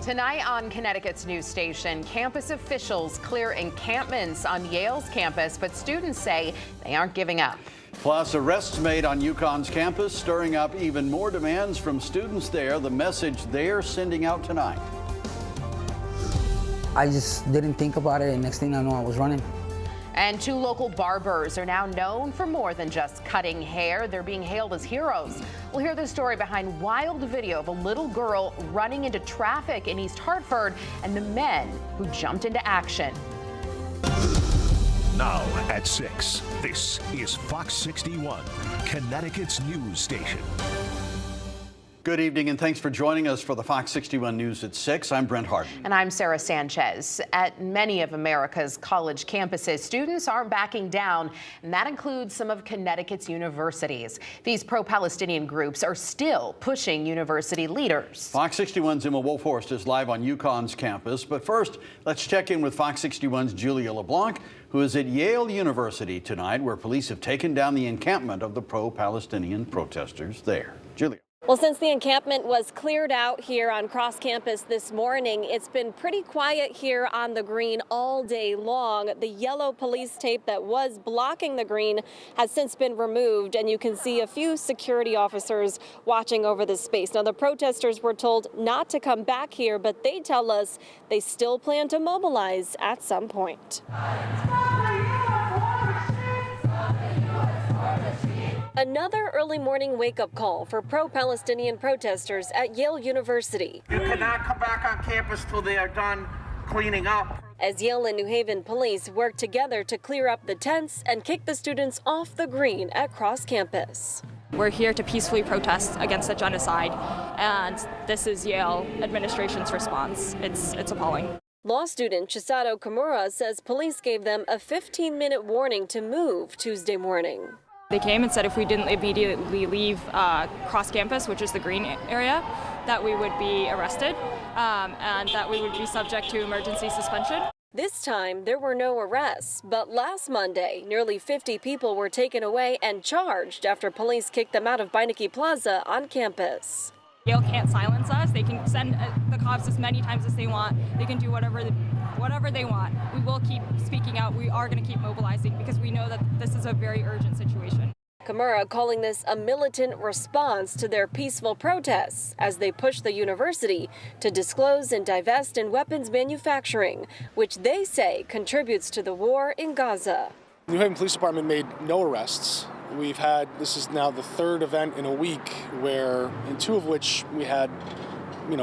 Tonight on Connecticut's news station, campus officials clear encampments on Yale's campus, but students say they aren't giving up. Plus, arrests made on UConn's campus, stirring up even more demands from students there. The message they're sending out tonight. I just didn't think about it, and next thing I know, I was running. And two local barbers are now known for more than just cutting hair. They're being hailed as heroes. We'll hear the story behind wild video of a little girl running into traffic in East Hartford and the men who jumped into action. Now at 6, this is Fox 61, Connecticut's news station. Good evening, and thanks for joining us for the Fox 61 News at 6. I'm Brent Hart. And I'm Sarah Sanchez. At many of America's college campuses, students aren't backing down, and that includes some of Connecticut's universities. These pro-Palestinian groups are still pushing university leaders. Fox 61's Emma Wolfhorst is live on UConn's campus. But first, let's check in with Fox 61's Julia LeBlanc, who is at Yale University tonight, where police have taken down the encampment of the pro-Palestinian protesters there. Julia. Well, since the encampment was cleared out here on Cross Campus this morning, it's been pretty quiet here on the green all day long. The yellow police tape that was blocking the green has since been removed, and you can see a few security officers watching over this space. Now, the protesters were told not to come back here, but they tell us they still plan to mobilize at some point. Another early morning wake-up call for pro-Palestinian protesters at Yale University. You cannot come back on campus till they are done cleaning up. As Yale and New Haven police work together to clear up the tents and kick the students off the green at Cross Campus. We're here to peacefully protest against the genocide, and this is Yale administration's response. It's appalling. Law student Chisato Kimura says police gave them a 15-minute warning to move Tuesday morning. They came and said if we didn't immediately leave Cross Campus, which is the green area, that we would be arrested and that we would be subject to emergency suspension. This time, there were no arrests, but last Monday, nearly 50 people were taken away and charged after police kicked them out of Beinecke Plaza on campus. Yale can't silence us. They can send the cops as many times as they want. They can do whatever they want. We will keep speaking out. We are going to keep mobilizing because we know that this is a very urgent situation. Kimura calling this a militant response to their peaceful protests as they push the university to disclose and divest in weapons manufacturing, which they say contributes to the war in Gaza. The New Haven Police Department made no arrests. This is now the third event in a week where, in two of which we had,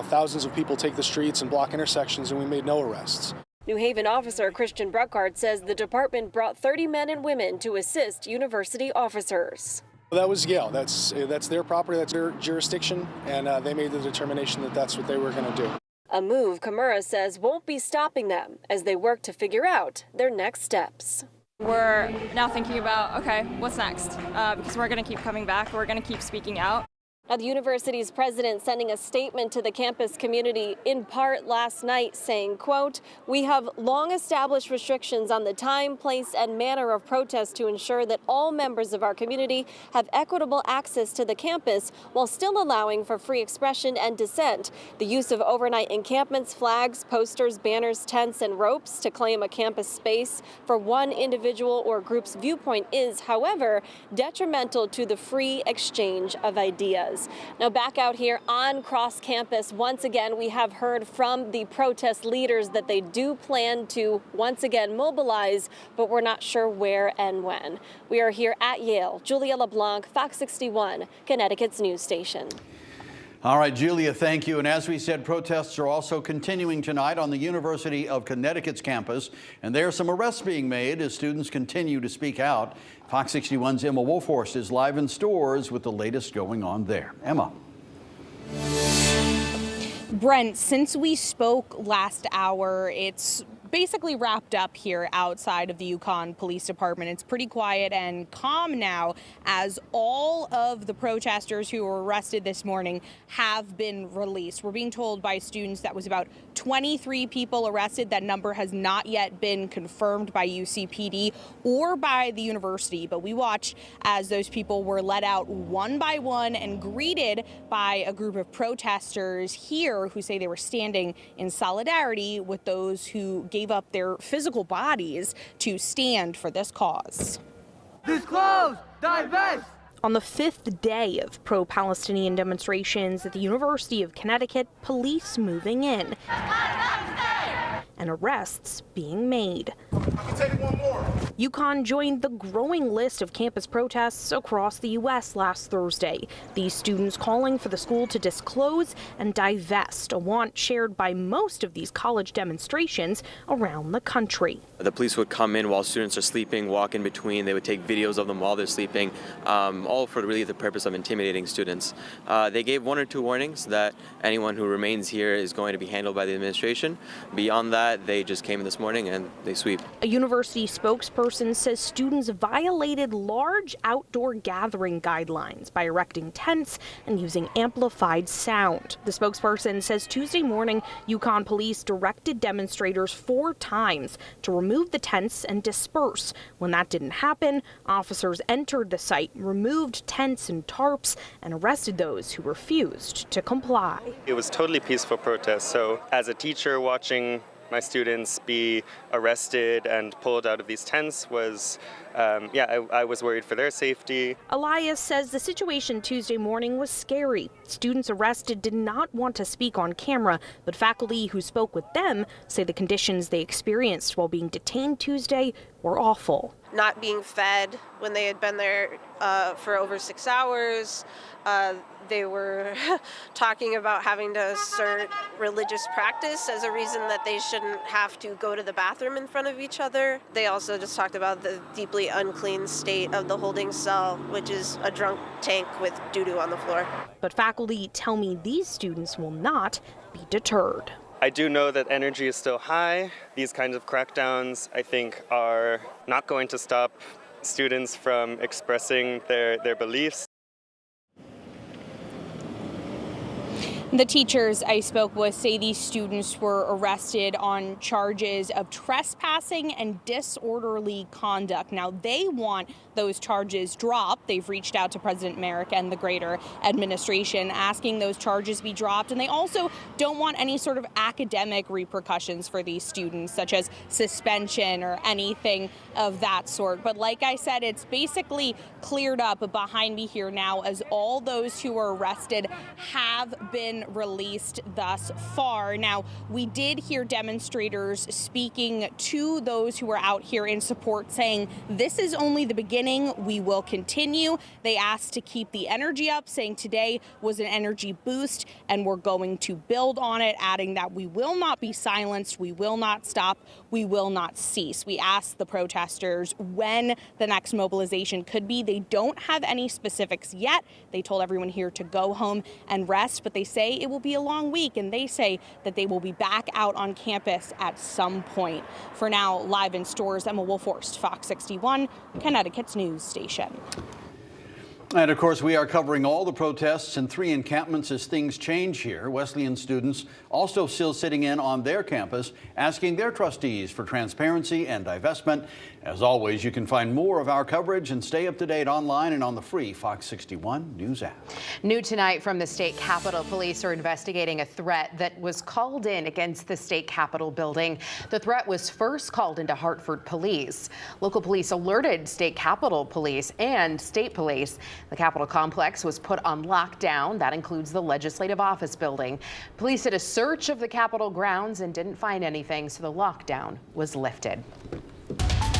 thousands of people take the streets and block intersections, and we made no arrests. New Haven officer Christian Bruckhardt says the department brought 30 men and women to assist university officers. That was Yale. That's their property, that's their jurisdiction, and they made the determination that that's what they were going to do. A move Kimura says won't be stopping them as they work to figure out their next steps. We're now thinking about, okay, what's next? Because we're going to keep coming back. We're going to keep speaking out. Now, the university's president sending a statement to the campus community in part last night saying, quote, "We have long established restrictions on the time, place, and manner of protest to ensure that all members of our community have equitable access to the campus while still allowing for free expression and dissent. The use of overnight encampments, flags, posters, banners, tents, and ropes to claim a campus space for one individual or group's viewpoint is, however, detrimental to the free exchange of ideas." Now back out here on Cross Campus, once again, we have heard from the protest leaders that they do plan to once again mobilize, but we're not sure where and when. We are here at Yale. Julia LeBlanc, Fox 61, Connecticut's news station. All right, Julia, thank you. And as we said, protests are also continuing tonight on the University of Connecticut's campus. And there are some arrests being made as students continue to speak out. Fox 61's Emma Wolfhorst is live in stores with the latest going on there. Emma. Brent, since we spoke last hour, it's basically wrapped up here outside of the Yukon Police Department. It's pretty quiet and calm now as all of the protesters who were arrested this morning have been released. We're being told by students that was about 23 people arrested. That number has not yet been confirmed by UCPD or by the university, but we watched as those people were let out one by one and greeted by a group of protesters here who say they were standing in solidarity with those who gave up their physical bodies to stand for this cause. Disclose, divest. On the fifth day of pro-Palestinian demonstrations at the University of Connecticut, police moving in and arrests being made. Yukon joined the growing list of campus protests across the U.S. last Thursday. These students calling for the school to disclose and divest, a want shared by most of these college demonstrations around the country. The police would come in while students are sleeping, walk in between. They would take videos of them while they're sleeping, all for really the purpose of intimidating students. They gave 1 or 2 warnings that anyone who remains here is going to be handled by the administration. Beyond that, they just came in this morning and they sweep. A university spokesperson says students violated large outdoor gathering guidelines by erecting tents and using amplified sound. The spokesperson says Tuesday morning, Yukon police directed demonstrators 4 times to remove the tents and disperse. When that didn't happen, officers entered the site, removed tents and tarps, and arrested those who refused to comply. It was totally peaceful protest, so as a teacher watching my students be arrested and pulled out of these tents was, I was worried for their safety. Elias says the situation Tuesday morning was scary. Students arrested did not want to speak on camera, but faculty who spoke with them say the conditions they experienced while being detained Tuesday were awful. Not being fed when they had been there for over 6 hours. They were talking about having to assert religious practice as a reason that they shouldn't have to go to the bathroom in front of each other. They also just talked about the deeply unclean state of the holding cell, which is a drunk tank with doo-doo on the floor. But faculty tell me these students will not be deterred. I do know that energy is still high. These kinds of crackdowns, I think, are not going to stop students from expressing their beliefs. The teachers I spoke with say these students were arrested on charges of trespassing and disorderly conduct. Now, they want those charges dropped. They've reached out to President Merrick and the greater administration asking those charges be dropped. And they also don't want any sort of academic repercussions for these students, such as suspension or anything of that sort. But like I said, it's basically cleared up behind me here now as all those who were arrested have been released thus far. Now, we did hear demonstrators speaking to those who were out here in support saying, this is only the beginning, we will continue. They asked to keep the energy up, saying today was an energy boost and we're going to build on it, adding that we will not be silenced, we will not stop, we will not cease. We asked the protesters when the next mobilization could be. They don't have any specifics yet. They told everyone here to go home and rest, but they say it will be a long week, and they say that they will be back out on campus at some point. For now, live in stores, Emma Wolforst, Fox 61, Connecticut's news station. And of course, we are covering all the protests and 3 encampments as things change here. Wesleyan students also still sitting in on their campus, asking their trustees for transparency and divestment. As always, you can find more of our coverage and stay up to date online and on the free Fox 61 News app. New tonight from the state capitol, police are investigating a threat that was called in against the state capitol building. The threat was first called into Hartford police. Local police alerted state capitol police and state police. The Capitol complex was put on lockdown. That includes the Legislative Office building. Police did a search of the Capitol grounds and didn't find anything, so the lockdown was lifted.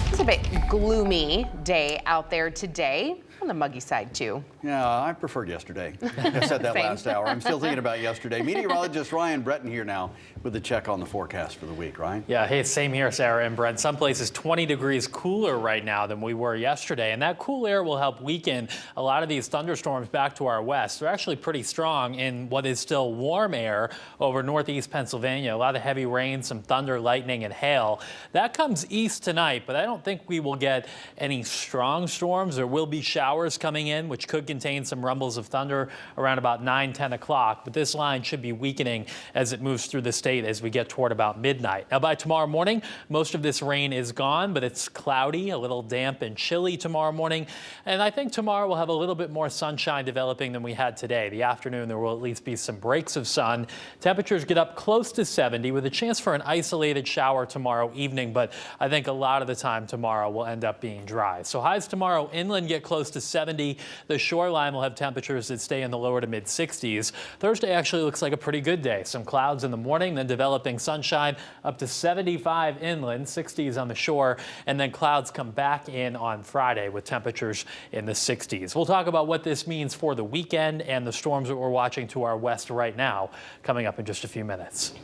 It's a bit gloomy day out there today. On the the muggy side, too. Yeah, I preferred yesterday. I said that last hour. I'm still thinking about yesterday. Meteorologist Ryan Breton here now with the check on the forecast for the week, Ryan. Yeah, hey, same here, Sarah and Brent. Some places 20 degrees cooler right now than we were yesterday, and that cool air will help weaken a lot of these thunderstorms back to our west. They're actually pretty strong in what is still warm air over northeast Pennsylvania. A lot of heavy rain, some thunder, lightning, and hail. That comes east tonight, but I don't think we will get any strong storms. There will be showers coming in, which could contain some rumbles of thunder around about 9-10 o'clock. But this line should be weakening as it moves through the state as we get toward about midnight. Now, by tomorrow morning, most of this rain is gone, but it's cloudy, a little damp and chilly tomorrow morning. And I think tomorrow we'll have a little bit more sunshine developing than we had today. The afternoon, there will at least be some breaks of sun. Temperatures get up close to 70 with a chance for an isolated shower tomorrow evening, but I think a lot of the time tomorrow will end up being dry. So highs tomorrow inland get close to 70. The shoreline will have temperatures that stay in the lower to mid 60s. Thursday actually looks like a pretty good day. Some clouds in the morning, then developing sunshine up to 75 inland, 60s on the shore, and then clouds come back in on Friday with temperatures in the 60s. We'll talk about what this means for the weekend and the storms that we're watching to our west right now coming up in just a few minutes.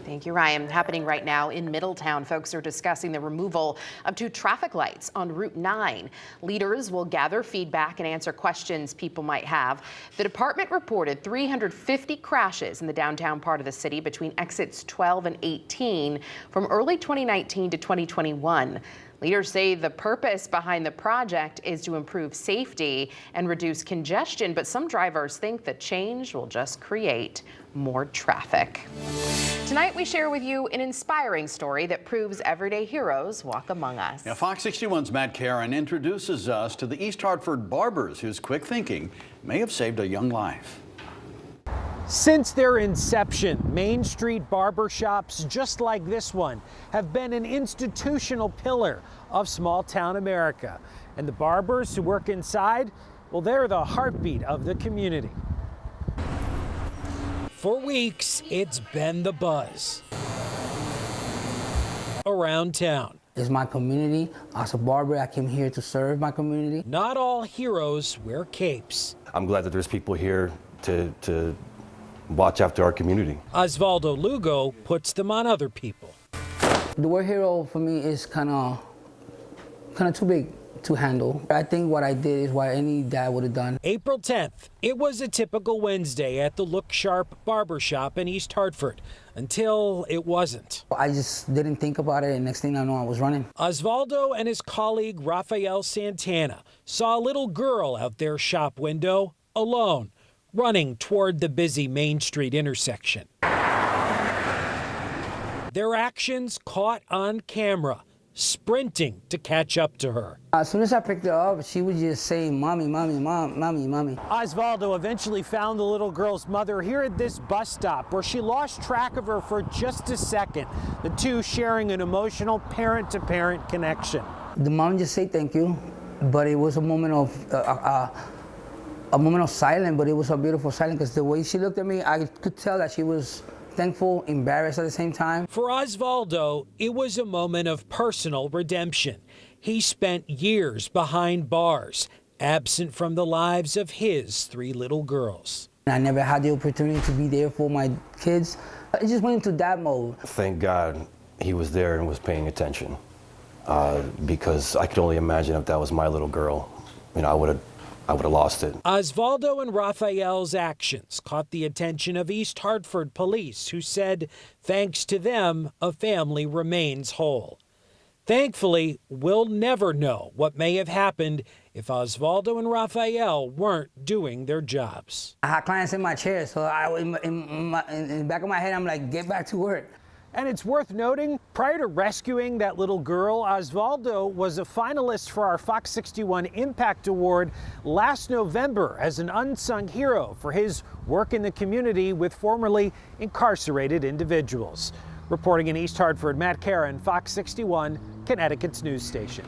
Thank you, Ryan. Happening right now in Middletown, folks are discussing the removal of 2 traffic lights on Route 9. Leaders will gather feedback and answer questions people might have. The department reported 350 crashes in the downtown part of the city between exits 12 and 18 from early 2019 to 2021. Leaders say the purpose behind the project is to improve safety and reduce congestion, but some drivers think the change will just create more traffic. Tonight, we share with you an inspiring story that proves everyday heroes walk among us. Now, Fox 61's Matt Caron introduces us to the East Hartford barbers whose quick thinking may have saved a young life. Since their inception, Main Street barbershops just like this one have been an institutional pillar of small-town America. And the barbers who work inside, well, they're the heartbeat of the community. For weeks, it's been the buzz around town. It's my community. As a barber, I came here to serve my community. Not all heroes wear capes. I'm glad that there's people here to watch after our community. Osvaldo Lugo puts them on other people. The word hero for me is kind of too big to handle. I think what I did is what any dad would have done. April 10th, it was a typical Wednesday at the Look Sharp barbershop in East Hartford, until it wasn't. I just didn't think about it, and next thing I know, I was running. Osvaldo and his colleague Rafael Santana saw a little girl out their shop window, alone, running toward the busy Main Street intersection. Their actions caught on camera, sprinting to catch up to her. As soon as I picked her up, she was just saying, "Mommy, mommy, mom, mommy, mommy." Osvaldo eventually found the little girl's mother here at this bus stop, where she lost track of her for just a second, the two sharing an emotional parent-to-parent connection. The mom just said thank you, but it was a moment of silence, but it was a beautiful silence, because the way she looked at me, I could tell that she was thankful, embarrassed at the same time. For Osvaldo, it was a moment of personal redemption. He spent years behind bars, absent from the lives of his 3 little girls. I never had the opportunity to be there for my kids. I just went into that mode. Thank God he was there and was paying attention, because I could only imagine if that was my little girl, you know, I would have lost it. Osvaldo and Rafael's actions caught the attention of East Hartford police, who said, thanks to them, a family remains whole. Thankfully, we'll never know what may have happened if Osvaldo and Rafael weren't doing their jobs. I had clients in my chair, so in the back of my head, I'm like, get back to work. And it's worth noting, prior to rescuing that little girl, Osvaldo was a finalist for our Fox 61 Impact Award last November as an unsung hero for his work in the community with formerly incarcerated individuals. Reporting in East Hartford, Matt Caron, Fox 61, Connecticut's news station.